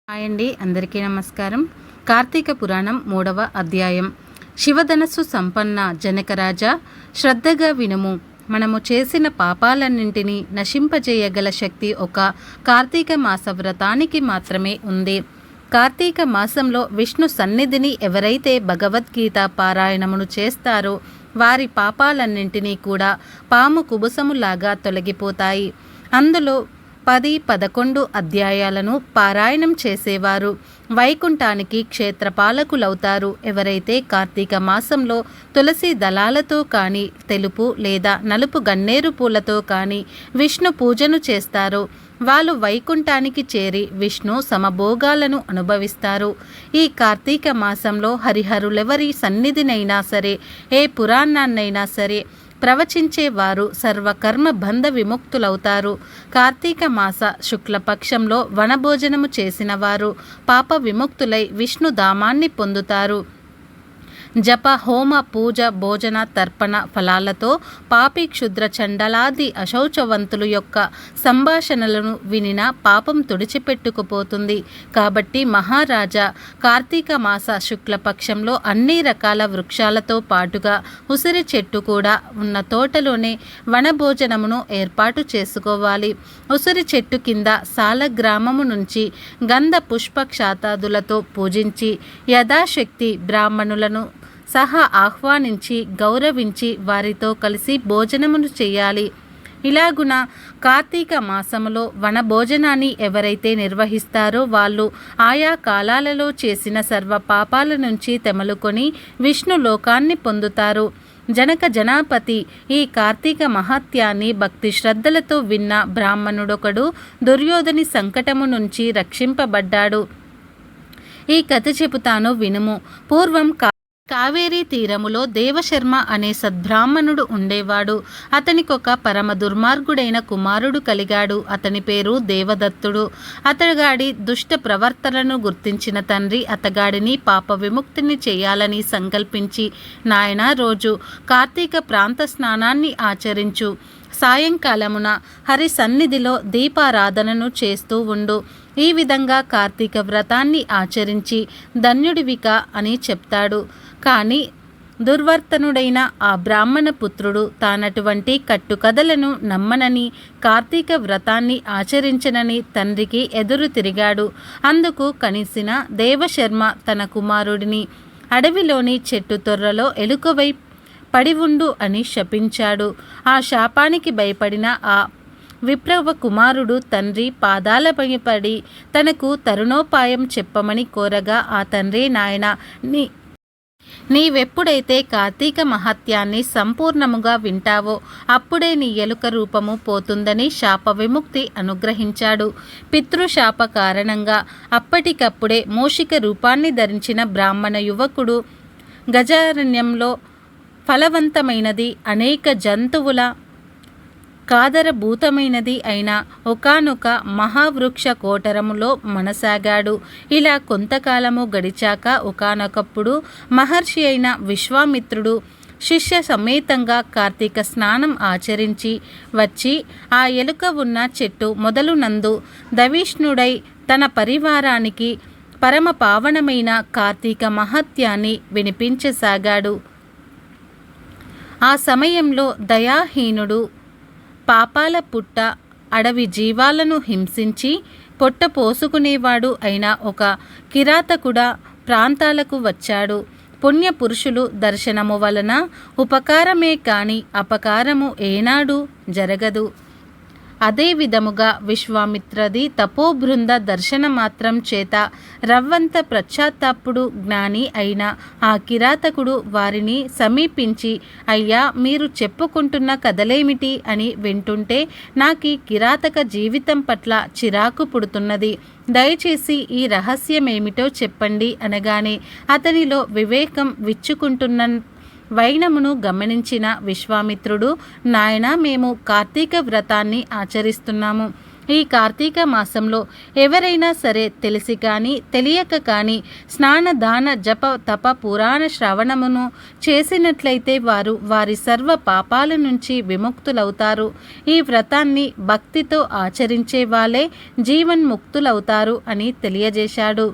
Hi అండి, అందరికీ నమస్కారం. కార్తీక పురాణం 3వ అధ్యాయం. శివధనస్సు సంపన్న జనకరాజా, శ్రద్ధగా వినుము. మనము చేసిన పాపాలన్నింటినీ నశింపజేయగల శక్తి ఒక కార్తీక మాస వ్రతానికి మాత్రమే ఉంది. కార్తీక మాసంలో విష్ణు సన్నిధిని ఎవరైతే భగవద్గీత పారాయణమును చేస్తారో వారి పాపాలన్నింటినీ కూడా పాము కుబుసములాగా తొలగిపోతాయి. అందులో 10-11 అధ్యాయాలను పారాయణం చేసేవారు వైకుంఠానికి క్షేత్రపాలకులవుతారు. ఎవరైతే కార్తీక మాసంలో తులసి దళాలతో కానీ తెలుపు లేదా నలుపు గన్నేరు పూలతో కానీ విష్ణు పూజను చేస్తారో వాళ్ళు వైకుంఠానికి చేరి విష్ణు సమభోగాలను అనుభవిస్తారు. ఈ కార్తీక మాసంలో హరిహరులెవరి సన్నిధినైనా సరే, ఏ పురాణాన్నైనా సరే ప్రవచించేవారు సర్వకర్మ బంధ విముక్తులవుతారు. కార్తీక మాస శుక్లపక్షంలో వనభోజనము చేసిన వారు పాప విముక్తులై విష్ణుధామాన్ని పొందుతారు. జప, హోమ, పూజ, భోజన, తర్పణ ఫలాలతో పాపి, క్షుద్ర, చండలాది అశౌచవంతులు యొక్క సంభాషణలను వినిన పాపం తుడిచిపెట్టుకుపోతుంది. కాబట్టి మహారాజా, కార్తీక మాస శుక్లపక్షంలో అన్ని రకాల వృక్షాలతో పాటుగా ఉసిరి చెట్టు కూడా ఉన్న తోటలోనే వనభోజనమును ఏర్పాటు చేసుకోవాలి. ఉసిరి చెట్టు కింద సాలగ్రామము నుంచి గంధ పుష్ప క్షాతాదులతో పూజించి యథాశక్తి బ్రాహ్మణులను సహా ఆహ్వానించి గౌరవించి వారితో కలిసి భోజనమును చేయాలి. ఇలాగున కార్తీక మాసములో వన భోజనాన్ని ఎవరైతే నిర్వహిస్తారో వాళ్ళు ఆయా కాలాలలో చేసిన సర్వ పాపాల నుంచి తెమలుకొని విష్ణు లోకాన్ని పొందుతారు. జనక జనాపతి ఈ కార్తీక మహత్యాన్ని భక్తి శ్రద్ధలతో విన్న బ్రాహ్మణుడొకడు దుర్యోధని సంకటము నుంచి రక్షింపబడ్డాడు. ఈ కథ చెబుతాను వినుము. పూర్వం కావేరీ తీరములో దేవశర్మ అనే సద్బ్రాహ్మణుడు ఉండేవాడు. అతనికొక పరమ దుర్మార్గుడైన కుమారుడు కలిగాడు. అతని పేరు దేవదత్తుడు. అతగాడి దుష్ట ప్రవర్తనను గుర్తించిన తండ్రి అతగాడిని పాప విముక్తిని చేయాలని సంకల్పించి, నాయనా, రోజు కార్తీక ప్రాంత స్నానాన్ని ఆచరించు. సాయంకాలమున హరి సన్నిధిలో దీపారాధనను చేస్తూ ఉండు. ఈ విధంగా కార్తీక వ్రతాన్ని ఆచరించి ధన్యుడివిక అని చెప్తాడు. కానీ దుర్వర్తనుడైన ఆ బ్రాహ్మణ పుత్రుడు తానటువంటి కట్టుకథలను నమ్మనని, కార్తీక వ్రతాన్ని ఆచరించనని తండ్రికి ఎదురు తిరిగాడు. అందుకు కనిసిన దేవశర్మ తన కుమారుడిని అడవిలోని చెట్టు తొర్రలో ఎలుకవై పడి ఉండు అని శపించాడు. ఆ శాపానికి భయపడిన ఆ విప్రవ కుమారుడు తండ్రి పాదాలపై పడి తనకు తరుణోపాయం చెప్పమని కోరగా, ఆ తండ్రి, నాయన, నీవెప్పుడైతే కార్తీక మహత్యాన్ని సంపూర్ణముగా వింటావో అప్పుడే నీ ఎలుక రూపము పోతుందని శాప విముక్తి అనుగ్రహించాడు. పితృశాప కారణంగా అప్పటికప్పుడే మూషిక రూపాన్ని ధరించిన బ్రాహ్మణ యువకుడు గజారణ్యంలో ఫలవంతమైనది, అనేక జంతువుల కాదరభూతమైనది అయిన ఒకానొక మహావృక్ష కోటరములో మనసాగాడు. ఇలా కొంతకాలము గడిచాక ఒకానొకప్పుడు మహర్షి అయిన విశ్వామిత్రుడు శిష్య సమేతంగా కార్తీక స్నానం ఆచరించి వచ్చి ఆ ఎలుక ఉన్న చెట్టు మొదలునందు దవిష్ణుడై తన పరివారానికి పరమ పావనమైన కార్తీక మహత్యాన్ని వినిపించసాగాడు. ఆ సమయంలో దయాహీనుడు, పాపాల పుట్ట, అడవి జీవాలను హింసించి పొట్ట పోసుకునేవాడు అయిన ఒక కిరాతకుడ ప్రాంతాలకు వచ్చాడు. పుణ్యపురుషులు దర్శనము వలన ఉపకారమే కాని అపకారము ఏనాడు జరగదు. అదే విధముగా విశ్వామిత్రది తపోబృంద దర్శన మాత్రం చేత రవ్వంత పశ్చాత్తాపుడు జ్ఞాని అయిన ఆ కిరాతకుడు వారిని సమీపించి, అయ్యా, మీరు చెప్పుకుంటున్న కథలేమిటి అని వింటుంటే నాకు ఈ కిరాతక జీవితం పట్ల చిరాకు పుడుతున్నది. దయచేసి ఈ రహస్యమేమిటో చెప్పండి అనగానే అతనిలో వివేకం విచ్చుకుంటున్న వైనమును గమనించిన విశ్వామిత్రుడు, నాయనా, మేము కార్తీక వ్రతాన్ని ఆచరిస్తున్నాము. ఈ కార్తీక మాసంలో ఎవరైనా సరే తెలిసి కానీ తెలియక కానీ స్నాన దాన జప తప పురాణ శ్రవణమును చేసినట్లయితే వారు వారి సర్వ పాపాల నుంచి విముక్తులవుతారు. ఈ వ్రతాన్ని భక్తితో ఆచరించే వాళ్ళే జీవన్ముక్తులవుతారు అని తెలియజేశాడు.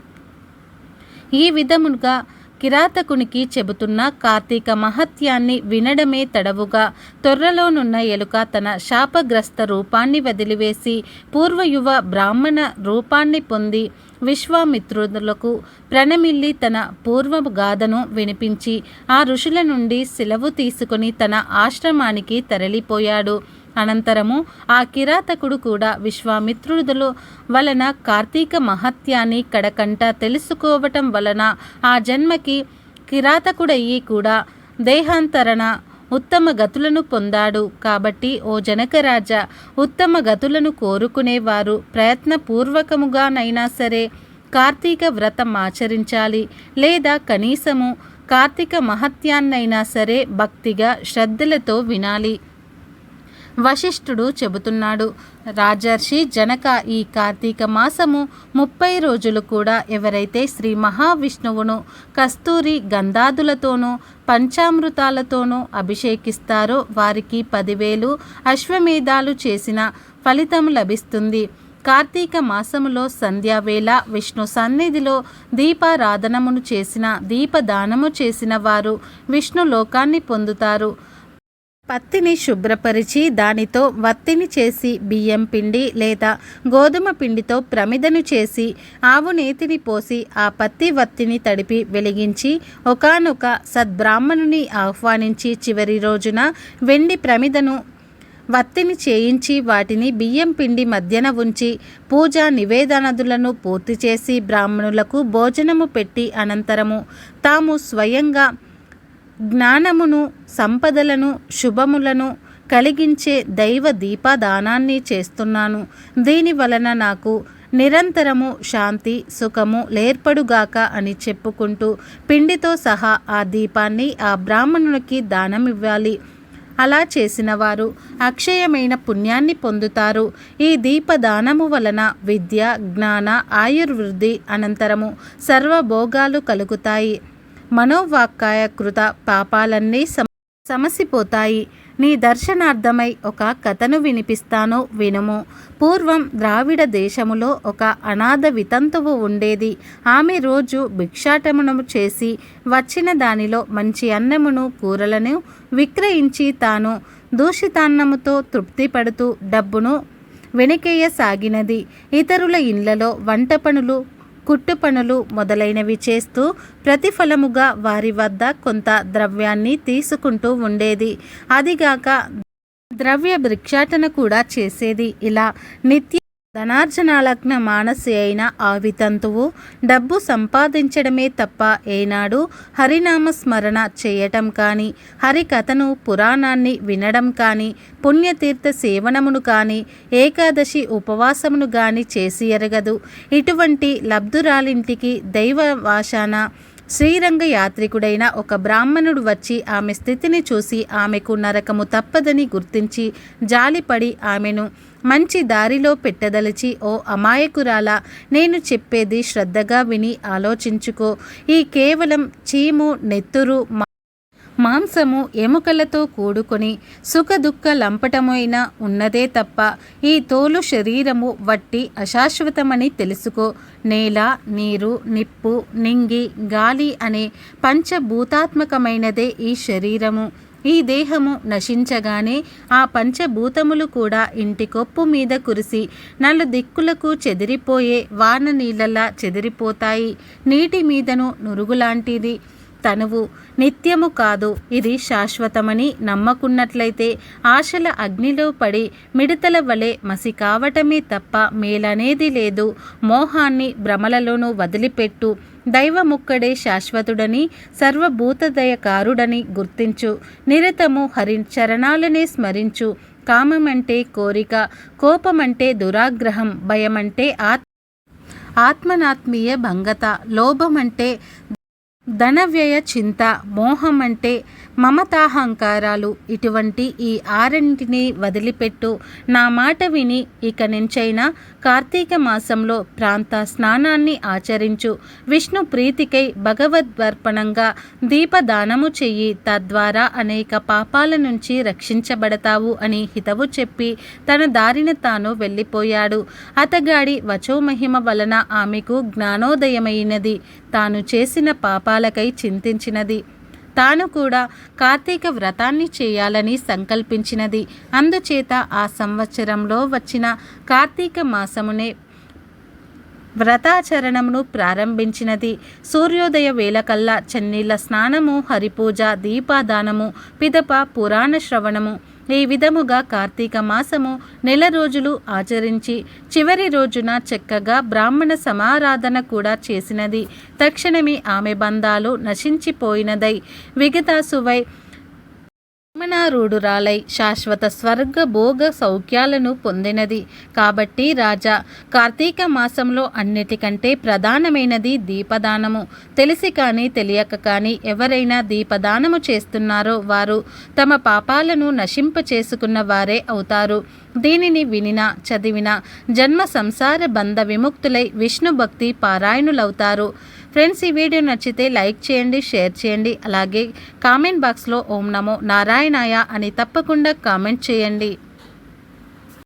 ఈ విధముగా కిరాతకునికి చెబుతున్న కార్తీక మహత్యాన్ని వినడమే తడవుగా తొర్రలోనున్న ఎలుక తన శాపగ్రస్త రూపాన్ని వదిలివేసి పూర్వయువ బ్రాహ్మణ రూపాన్ని పొంది విశ్వామిత్రులకు ప్రణమిల్లి తన పూర్వగాథను వినిపించి ఆ ఋషుల నుండి సెలవు తీసుకుని తన ఆశ్రమానికి తరలిపోయాడు. అనంతరము ఆ కిరాతకుడు కూడా విశ్వామిత్రుడుల వలన కార్తీక మహత్యాన్ని కడకంట తెలుసుకోవటం వలన ఆ జన్మకి కిరాతకుడయ్యి కూడా దేహాంతరణ ఉత్తమ గతులను పొందాడు. కాబట్టి ఓ జనకరాజా, ఉత్తమ గతులను కోరుకునేవారు ప్రయత్నపూర్వకముగానైనా సరే కార్తీక వ్రతం ఆచరించాలి. లేదా కనీసము కార్తీక మహత్యాన్నైనా సరే భక్తిగా శ్రద్ధలతో వినాలి. వశిష్ఠుడు చెబుతున్నాడు, రాజర్షి జనక, ఈ కార్తీక మాసము 30 రోజులు కూడా ఎవరైతే శ్రీ మహావిష్ణువును కస్తూరి గంధాదులతోనూ పంచామృతాలతోనూ అభిషేకిస్తారో వారికి 10,000 అశ్వమేధాలు చేసిన ఫలితం లభిస్తుంది. కార్తీక మాసములో సంధ్యావేళ విష్ణు సన్నిధిలో దీపారాధనమును చేసిన దీపదానము చేసిన వారు విష్ణు లోకాన్ని పొందుతారు. పత్తిని శుభ్రపరిచి దానితో వత్తిని చేసి బియ్యం పిండి లేదా గోధుమ పిండితో ప్రమిదను చేసి ఆవు నేతిని పోసి ఆ పత్తి వత్తిని తడిపి వెలిగించి ఒకానొక సద్బ్రాహ్మణుని ఆహ్వానించి చివరి రోజున వెండి ప్రమిదను వత్తిని చేయించి వాటిని బియ్యం పిండి మధ్యన ఉంచి పూజా నివేదనదులను పూర్తి చేసి బ్రాహ్మణులకు భోజనము పెట్టి అనంతరము తాము స్వయంగా జ్ఞానమును సంపదలను శుభములను కలిగించే దైవ దీపదానాన్ని చేస్తున్నాను. దీని వలన నాకు నిరంతరము శాంతి సుఖము లేర్పడుగాక అని చెప్పుకుంటూ పిండితో సహా ఆ దీపాన్ని ఆ బ్రాహ్మణునికి దానమివ్వాలి. అలా చేసిన వారు అక్షయమైన పుణ్యాన్ని పొందుతారు. ఈ దీపదానము వలన విద్య జ్ఞాన ఆయుర్వృద్ధి అనంతరము సర్వభోగాలు కలుగుతాయి. మనోవాక్కాయ కృత పాపాలన్నీ సమసిపోతాయి. నీ దర్శనార్థమై ఒక కథను వినిపిస్తాను, వినుము. పూర్వం ద్రావిడ దేశములో ఒక అనాథ వితంతువు ఉండేది. ఆమె రోజు భిక్షాటనము చేసి వచ్చిన దానిలో మంచి అన్నమును కూరలను విక్రయించి తాను దూషితాన్నముతో తృప్తి పడుతూ డబ్బును వెనకేయసాగినది. ఇతరుల ఇళ్లలో వంట పనులు కుట్టు పనులు మొదలైనవి చేస్తూ ప్రతిఫలముగా వారి వద్ద కొంత ద్రవ్యాన్ని తీసుకుంటూ ఉండేది. అదిగాక ద్రవ్య భిక్షాటన కూడా చేసేది. ఇలా నిత్య ధనార్జనాలగ్న మానసి అయిన ఆ వితంతువు డబ్బు సంపాదించడమే తప్ప ఏనాడు హరినామస్మరణ చేయటం కానీ హరికథను పురాణాన్ని వినడం కానీ పుణ్యతీర్థ సేవనమును కానీ ఏకాదశి ఉపవాసమును కానీ చేసి ఎరగదు. ఇటువంటి లబ్ధురాలింటికి దైవవాశాన శ్రీరంగ యాత్రికుడైన ఒక బ్రాహ్మణుడు వచ్చి ఆమె స్థితిని చూసి ఆమెకు నరకము తప్పదని గుర్తించి జాలిపడి ఆమెను మంచి దారిలో పెట్టదలిచి, ఓ అమాయకురాలా, నేను చెప్పేది శ్రద్ధగా విని ఆలోచించుకో. ఈ కేవలం చీము నెత్తురు మాంసము ఎముకలతో కూడుకొని సుఖదుఃఖ లంపటమైన ఉన్నదే తప్ప ఈ తోలు శరీరము వట్టి అశాశ్వతమని తెలుసుకో. నేల నీరు నిప్పు నింగి గాలి అనే పంచభూతాత్మకమైనదే ఈ శరీరము. ఈ దేహము నశించగానే ఆ పంచభూతములు కూడా ఇంటి కొప్పు మీద కురిసి నలుదిక్కులకు చెదిరిపోయే వాన నీళ్ళలా చెదిరిపోతాయి. నీటి మీదను నురుగులాంటిది తనువు నిత్యము కాదు, ఇది శాశ్వతమని నమ్మకున్నట్లయితే ఆశల అగ్నిలో పడి మిడతల వలె మసి కావటమే తప్ప మేలనేది లేదు. మోహాన్ని భ్రమలలోనూ వదిలిపెట్టు. దైవముక్కడే శాశ్వతుడని సర్వభూతదయకారుడని గుర్తించు. నిరతము హరి చరణాలనే స్మరించు. కామమంటే కోరిక, కోపమంటే దురాగ్రహం, భయమంటే ఆత్మనాత్మీయ భంగత, లోభమంటే ధనవ్యయ చింత, మోహం అంటే మమతాహంకారాలు ఇటువంటి ఈ ఆరింటిని వదిలిపెట్టు. నా మాట విని ఇక నుంచైనా కార్తీక మాసంలో ప్రాంత స్నానాన్ని ఆచరించు. విష్ణు ప్రీతికై భగవద్వర్పణంగా దీపదానము చెయ్యి. తద్వారా అనేక పాపాల నుంచి రక్షించబడతావు అని హితవు చెప్పి తన దారిన తాను వెళ్ళిపోయాడు. అతగాడి వచోమహిమ వలన ఆమెకు జ్ఞానోదయమైనది. తాను చేసిన పాపాలకై చింతించినది. తాను కూడా కార్తీక వ్రతాన్ని చేయాలని సంకల్పించినది. అందుచేత ఆ సంవత్సరంలో వచ్చిన కార్తీక మాసమునే వ్రతాచరణమును ప్రారంభించినది. సూర్యోదయ వేళకల్లా చన్నీళ్ళ స్నానము, హరిపూజ, దీపాదానము, పిదప పురాణ శ్రవణము, ఈ విధముగా కార్తీక మాసము నెల రోజులు ఆచరించి చివరి రోజున చక్కగా బ్రాహ్మణ సమారాధన కూడా చేసినది. తక్షణమే ఆమె బంధాలు నశించిపోయినదై విగతాసువై బ్రహ్మణారూఢురాలై శాశ్వత స్వర్గ భోగ సౌఖ్యాలను పొందినది. కాబట్టి రాజా, కార్తీక మాసంలో అన్నిటికంటే ప్రధానమైనది దీపదానము. తెలిసి కానీ తెలియక కానీ ఎవరైనా దీపదానము చేస్తున్నారో వారు తమ పాపాలను నశింప చేసుకున్న వారే అవుతారు. దీనిని వినినా చదివినా జన్మ సంసార బంధ విముక్తులై విష్ణు భక్తి పారాయణులవుతారు. ఫ్రెండ్స్, ఈ వీడియో నచ్చితే లైక్ చేయండి, షేర్ చేయండి. అలాగే కామెంట్ బాక్స్లో ఓం నమో నారాయణాయ అని తప్పకుండా కామెంట్ చేయండి.